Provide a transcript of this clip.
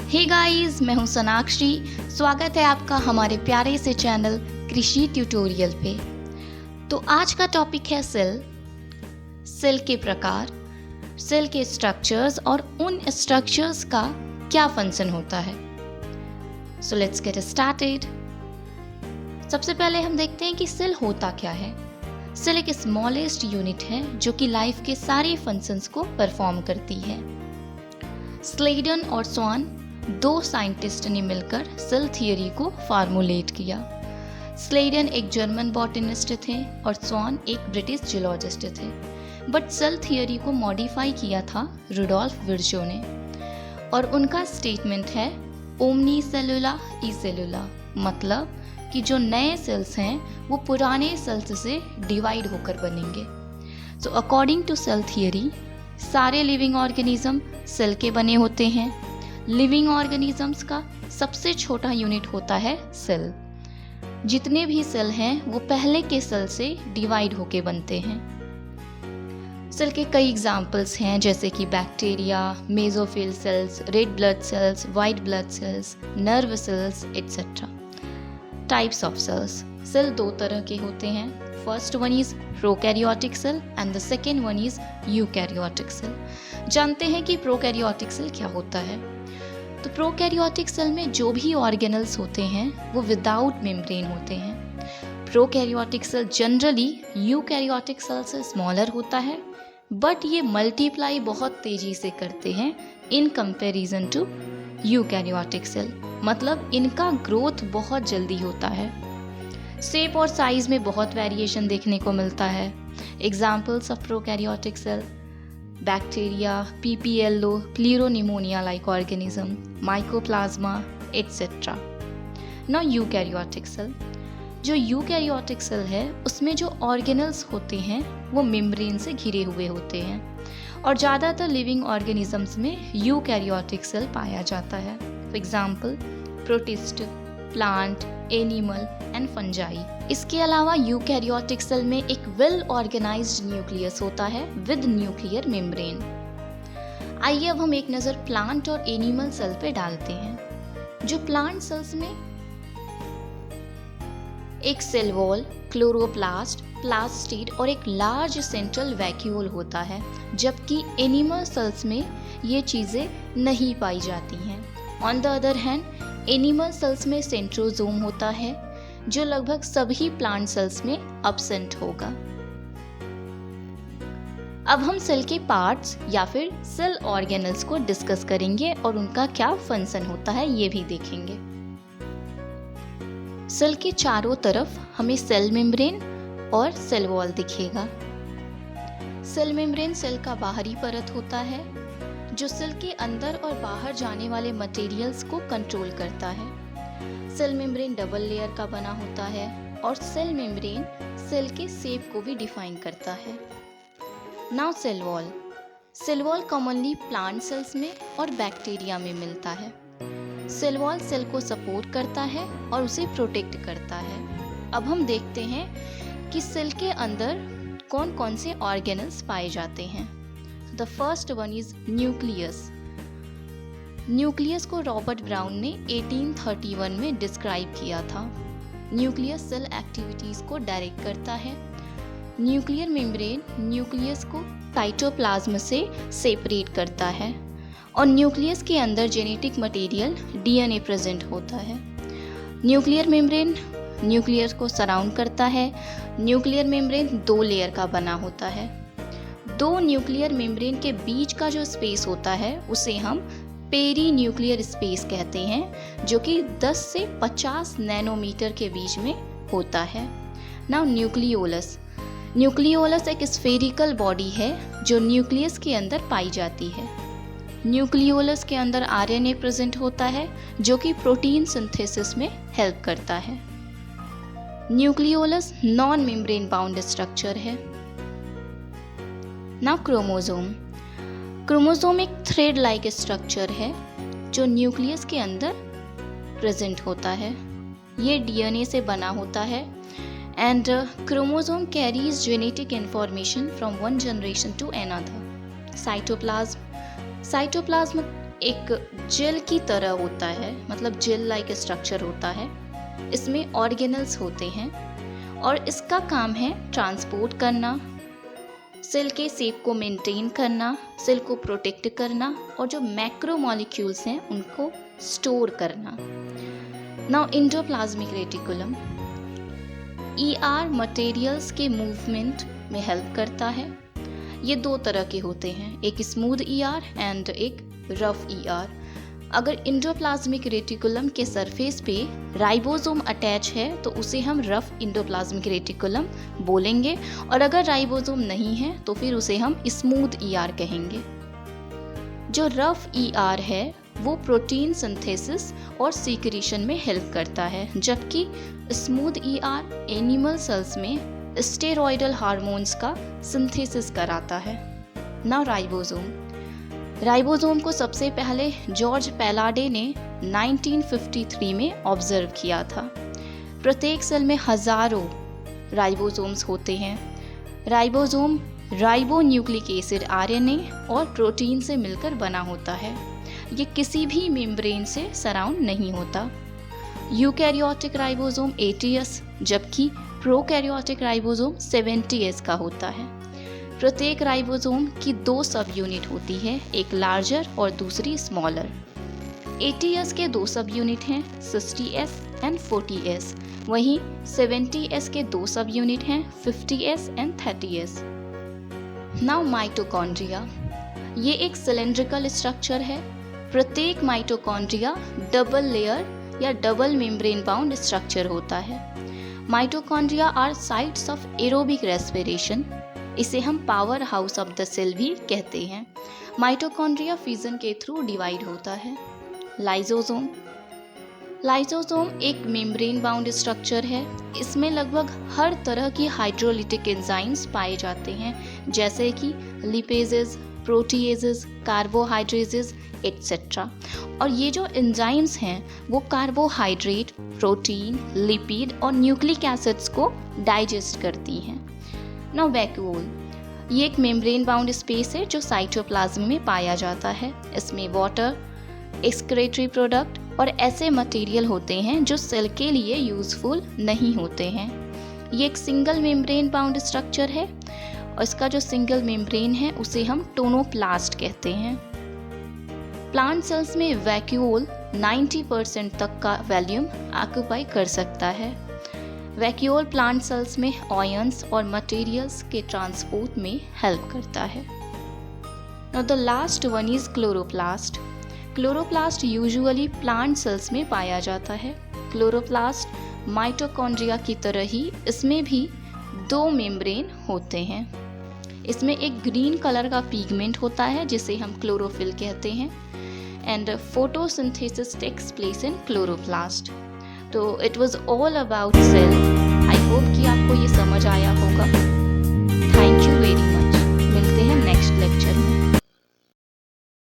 Hey guys, मैं हूं सोनाक्षी। स्वागत है आपका हमारे प्यारे से चैनल कृषि ट्यूटोरियल पे। तो आज का टॉपिक है सेल के प्रकार, सेल के स्ट्रक्चर्स और उन स्ट्रक्चर्स का क्या फंक्शन होता है। So let's get started. सबसे पहले हम देखते हैं कि सेल होता क्या है। सेल एक स्मॉलेस्ट यूनिट है जो कि लाइफ के सारे फंक्शंस को परफॉर्म करती है। स्लेडन और स्वान, दो साइंटिस्ट ने मिलकर सेल थियरी को फार्मूलेट किया। स्लेडन एक जर्मन बॉटनिस्ट थे और स्वान एक ब्रिटिश जियोलॉजिस्ट थे, बट सेल थियरी को मॉडिफाई किया था रुडोल्फ विर्चो ने। और उनका स्टेटमेंट है ओमनी सेलुला ई सेलुला, मतलब कि जो नए सेल्स हैं वो पुराने सेल्स से डिवाइड होकर बनेंगे। So according to cell theory सारे लिविंग ऑर्गेनिज्म सेल के बने होते हैं। लिविंग ऑर्गेनिजम्स का सबसे छोटा यूनिट होता है सेल। जितने भी सेल हैं वो पहले के सेल से डिवाइड होके बनते हैं। सेल के कई एग्जाम्पल्स हैं, जैसे कि bacteria, mesophyll cells, red blood cells, white blood cells, nerve cells etcetera. Types of cells. Cell दो तरह के होते हैं। First one is prokaryotic cell and the second one is eukaryotic cell. जानते हैं कि प्रोकैरियोटिक सेल क्या होता है। तो प्रोकैरियोटिक सेल में जो भी ऑर्गेनल्स होते हैं वो विदाउट मेम्ब्रेन होते हैं। Prokaryotic cell generally eukaryotic cell से स्मॉलर होता है, बट ये मल्टीप्लाई बहुत तेजी से करते हैं in comparison to eukaryotic cell, मतलब इनका ग्रोथ बहुत जल्दी होता है। शेप और साइज में बहुत वेरिएशन देखने को मिलता है। Examples of prokaryotic cell: bacteria, PPLO, pleuropneumonia like organism, mycoplasma et cetera. Now eukaryotic cell. जो यूकैरियोटिक सेल है उसमें जो ऑर्गेनल्स होते हैं वो मेम्ब्रेन से घिरे हुए होते हैं, और ज़्यादातर लिविंग ऑर्गेनिजम्स में यूकैरियोटिक सेल पाया जाता है। For example protist, plant, animal and fungi. इसके अलावा यूकैरियोटिक सेल में एक वेल ऑर्गेनाइज्ड न्यूक्लियस होता है विद न्यूक्लियर मेम्ब्रेन। आइए अब हम एक नज़र प्लांट और एनिमल सेल पे डालते हैं। जो प्लांट सेल्स में एक सेल वॉल, क्लोरोप्लास्ट, प्लास्टिड और एक लार्ज सेंट्रल वैक्यूल होता है, जबकि एनिमल सेल्स में ये चीज़ें नहीं पाई जाती हैं। On the other hand animal cells में सेंट्रोजोम होता है जो लगभग सभी प्लांट सेल्स में अब्सेंट होगा। अब हम सेल के पार्ट्स या फिर सेल ऑर्गेनल्स को डिस्कस करेंगे और उनका क्या फंक्शन होता है ये भी देखेंगे। सेल के चारों तरफ हमें सेल मेम्ब्रेन और सेल वॉल दिखेगा। सेल मेम्ब्रेन सेल का बाहरी परत होता है जो सेल के अंदर और बाहर जाने वाले मटेरियल्स को कंट्रोल करता है। सेल मेम्ब्रेन डबल लेयर का बना होता है और सेल मेम्ब्रेन सेल के शेप को भी डिफाइन करता है। Now cell wall. Cell wall commonly plant cells में और बैक्टीरिया में मिलता है। सेल वॉल सेल को सपोर्ट करता है और उसे प्रोटेक्ट करता है। अब हम देखते हैं कि सेल के अंदर कौन कौन से ऑर्गेनल्स पाए जाते हैं। The first one is nucleus. Nucleus को रॉबर्ट ब्राउन ने 1831 में डिस्क्राइब किया था। न्यूक्लियस सेल एक्टिविटीज को डायरेक्ट करता है। न्यूक्लियर मेम्ब्रेन न्यूक्लियस को साइटोप्लाज्म से सेपरेट करता है और न्यूक्लियस के अंदर जेनेटिक मटेरियल डीएनए प्रेजेंट होता है। न्यूक्लियर मेम्ब्रेन न्यूक्लियस को सराउंड करता है। न्यूक्लियर मेम्ब्रेन दो लेयर का बना होता है। दो न्यूक्लियर मेम्ब्रेन के बीच का जो स्पेस होता है उसे हम पेरी न्यूक्लियर स्पेस कहते हैं, जो कि 10 से 50 नैनोमीटर के बीच में होता है। Now nucleolus. न्यूक्लियोलस एक स्फेरिकल बॉडी है जो न्यूक्लियस के अंदर पाई जाती है। न्यूक्लियोलस के अंदर आरएनए प्रेजेंट होता है जो कि प्रोटीन सिंथेसिस में हेल्प करता है। Nucleolus non membrane bound structure है। Now chromosome. क्रोमोसोम एक थ्रेड लाइक स्ट्रक्चर है जो न्यूक्लियस के अंदर प्रेजेंट होता है। ये डीएनए से बना होता है and chromosome carries genetic information from one generation to another. Cytoplasm एक जेल की तरह होता है, मतलब जेल लाइक स्ट्रक्चर होता है। इसमें ऑर्गेनल्स होते हैं और इसका काम है ट्रांसपोर्ट करना, सेल के शेप को मेंटेन करना, सेल को प्रोटेक्ट करना और जो मैक्रो मॉलिक्यूल्स हैं उनको स्टोर करना। नाउ एंडोप्लाज्मिक रेटिकुलम मटेरियल्स के मूवमेंट में हेल्प करता है। ये दो तरह के होते हैं, एक स्मूथ एंड एक रफ अगर एंडोप्लाज्मिक रेटिकुलम के सरफेस पे राइबोसोम अटैच है तो उसे हम रफ एंडोप्लाज्मिक रेटिकुलम बोलेंगे, और अगर राइबोसोम नहीं है तो फिर उसे हम स्मूथ कहेंगे। जो रफ है वो प्रोटीन सिंथेसिस और सीक्रेशन में हेल्प करता है, जबकि स्मूथ एनिमल सेल्स में स्टेरॉयडल हार्मोन्स का सिंथेसिस कराता है। ना राइबोसोम को सबसे पहले जॉर्ज पैलाडे ने 1953 में ऑब्जर्व किया था। प्रत्येक सेल में हजारों राइबोसोम्स होते हैं। राइबोसोम राइबोन्यूक्लिक एसिड आरएनए और प्रोटीन से मिलकर बना होता है। ये किसी भी मेम्ब्रेन से सराउंड नहीं होता। यूकैरियोटिक राइबोसोम 80S जबकि प्रोकैरियोटिक राइबोसोम 70S का होता है। प्रत्येक राइबोसोम की दो सब यूनिट होती है, एक लार्जर और दूसरी स्मॉलर। 80S के दो सब यूनिट हैं, 60S एंड 40S। वहीं 70S के दो सब यूनिट हैं, 50S and 30S। Now mitochondria, ये एक सिलेंड्रिकल स्ट्रक्चर है। प्रत्येक माइटोकॉन्ड्रिया डबल लेयर या डबल मेम्ब्रेन बाउंड स्ट्रक्चर होता है। Mitochondria are sites of aerobic respiration. इसे हम power house of the cell भी कहते हैं। माइटोकॉन्ड्रिया फिजन के थ्रू डिवाइड होता है। लाइसोसोम एक मेम्ब्रेन बाउंड स्ट्रक्चर है। इसमें लगभग हर तरह की हाइड्रोलिटिक एंजाइम्स पाए जाते हैं, जैसे कि लिपेजेस, प्रोटीएजेस, कार्बोहाइड्रेजेस एटसेट्रा। और ये जो एंजाइम्स हैं वो कार्बोहाइड्रेट, प्रोटीन, लिपिड और न्यूक्लिक एसिड्स को डाइजेस्ट करती हैं। नाउ वैक्यूओल, ये एक मेम्ब्रेन बाउंड स्पेस है जो साइटोप्लाज्म में पाया जाता है। इसमें वाटर, एक्सक्रीटरी प्रोडक्ट और ऐसे मटेरियल होते हैं जो सेल के लिए यूजफुल नहीं होते हैं। ये एक सिंगल मेम्ब्रेन बाउंड स्ट्रक्चर है और इसका जो सिंगल मेम्ब्रेन है उसे हम टोनोप्लास्ट कहते हैं। प्लांट सेल्स में वैक्यूओल 90% तक का वॉल्यूम ऑक्यूपाई कर सकता है। वैक्यूओल प्लांट सेल्स में आयंस और मटेरियल्स के ट्रांसपोर्ट में हेल्प करता है। Now the last one is chloroplast. Chloroplast usually plant cells में पाया जाता है। क्लोरोप्लास्ट माइटोकॉन्ड्रिया की तरह ही इसमें भी दो मेम्ब्रेन होते हैं। इसमें एक ग्रीन कलर का पिगमेंट होता है जिसे हम क्लोरोफिल कहते हैं, and photosynthesis takes place in chloroplast. तो it was all about cell.